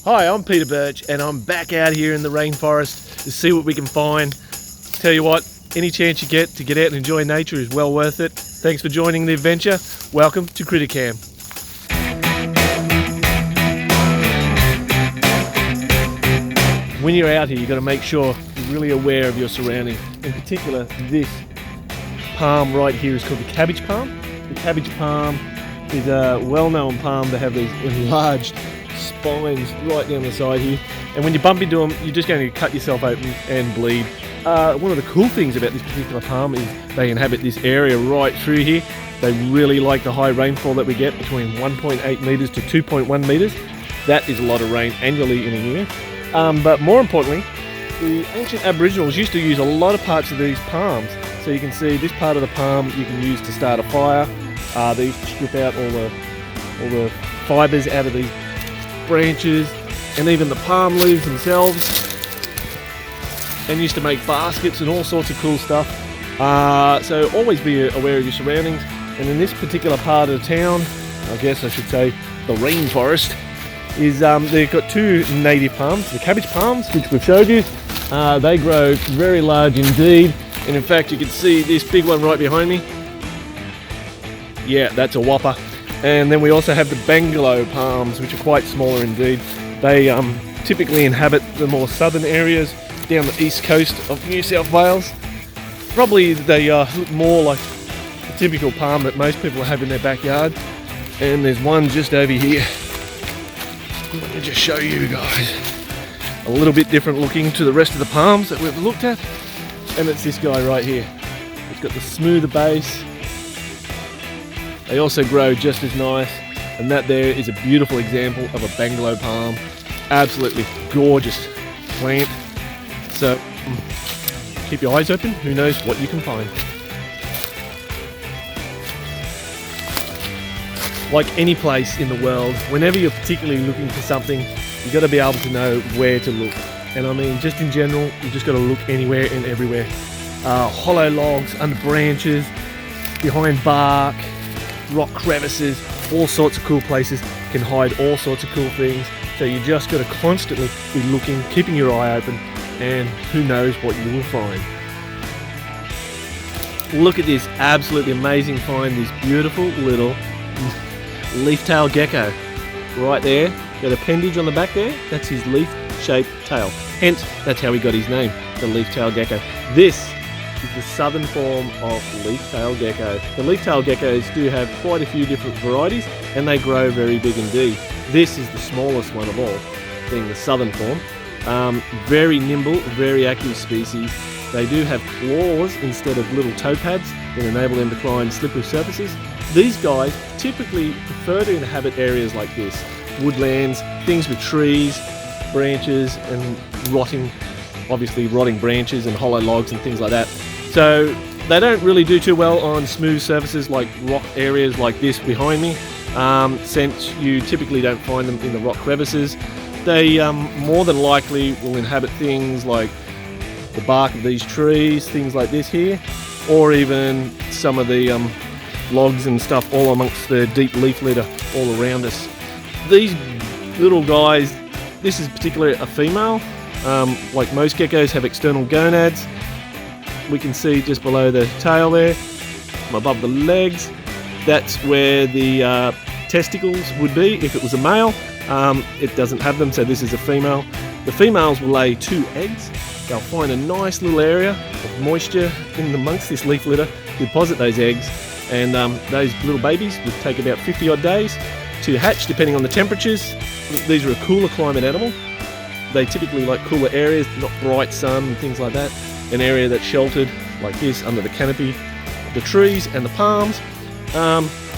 Hi, I'm Peter Birch and I'm back out here in the rainforest to see what we can find. Tell you what, any chance you get to get out and enjoy nature is well worth it. Thanks for joining the adventure. Welcome to CrittaCam. When you're out here, you've got to make sure you're really aware of your surroundings. In particular, this palm right here is called the cabbage palm. The cabbage palm is a well-known palm to have these enlarged spines right down the side here, and when you bump into them, you're just going to cut yourself open and bleed. One of the cool things about this particular palm is they inhabit this area right through here. They really like the high rainfall that we get, between 1.8 metres to 2.1 metres. That is a lot of rain annually in a year. But more importantly, the ancient Aboriginals used to use a lot of parts of these palms. So you can see this part of the palm you can use to start a fire. They used to strip out all the fibres out of these branches, and even the palm leaves themselves, and used to make baskets and all sorts of cool stuff. So always be aware of your surroundings. And in this particular part of the town, I guess I should say the rainforest, is they've got two native palms, the cabbage palms, which we've showed you. They grow very large indeed, and in fact you can see this big one right behind me. Yeah, that's a whopper. And then we also have the bungalow palms, which are quite smaller indeed. They typically inhabit the more southern areas down the east coast of New South Wales. Probably they look more like a typical palm that most people have in their backyard. And there's one just over here. Let me just show you guys. A little bit different looking to the rest of the palms that we've looked at. And it's this guy right here. It's got the smoother base. They also grow just as nice, and that there is a beautiful example of a bungalow palm. Absolutely gorgeous plant. So keep your eyes open, who knows what you can find. Like any place in the world, whenever you're particularly looking for something, you've got to be able to know where to look. And I mean, just in general, you've just got to look anywhere and everywhere. Hollow logs, under branches, behind bark, rock crevices, all sorts of cool places can hide all sorts of cool things. So you just got to constantly be looking, keeping your eye open, and who knows what you will find. Look at this absolutely amazing find, this beautiful little leaf-tailed gecko right there. Got appendage on the back there, that's his leaf-shaped tail. Hence, that's how he got his name, the leaf-tailed gecko. This is the southern form of leaf-tailed gecko. The leaf-tailed geckos do have quite a few different varieties, and they grow very big indeed. This is the smallest one of all, being the southern form. Very nimble, very active species. They do have claws instead of little toe pads that enable them to climb slippery surfaces. These guys typically prefer to inhabit areas like this, woodlands, things with trees, branches, and rotting branches and hollow logs and things like that. So they don't really do too well on smooth surfaces like rock areas like this behind me, since you typically don't find them in the rock crevices. They more than likely will inhabit things like the bark of these trees, things like this here, or even some of the logs and stuff all amongst the deep leaf litter all around us. These little guys, this is particularly a female. Like most geckos, have external gonads. We can see just below the tail there, above the legs, that's where the testicles would be if it was a male. It doesn't have them, so this is a female. The females will lay 2 eggs. They'll find a nice little area of moisture in amongst this leaf litter, deposit those eggs, and those little babies would take about 50 odd days to hatch depending on the temperatures. These are a cooler climate animal. They typically like cooler areas, not bright sun and things like that. An area that's sheltered like this under the canopy, the trees and the palms.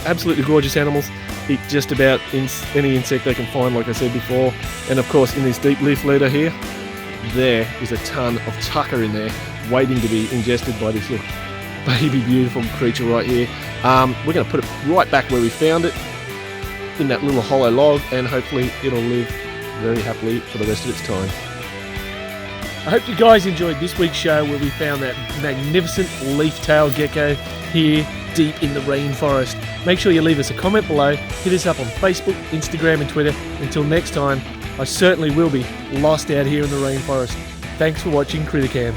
Absolutely gorgeous animals. Eat just about any insect they can find, like I said before. And of course, in this deep leaf litter here, there is a ton of tucker in there waiting to be ingested by this little baby beautiful creature right here. We're going to put it right back where we found it, in that little hollow log, and hopefully it'll live very happily for the rest of its time. I hope you guys enjoyed this week's show where we found that magnificent leaf-tailed gecko here deep in the rainforest. Make sure you leave us a comment below, hit us up on Facebook, Instagram and Twitter. Until next time, I certainly will be lost out here in the rainforest. Thanks for watching CrittaCam.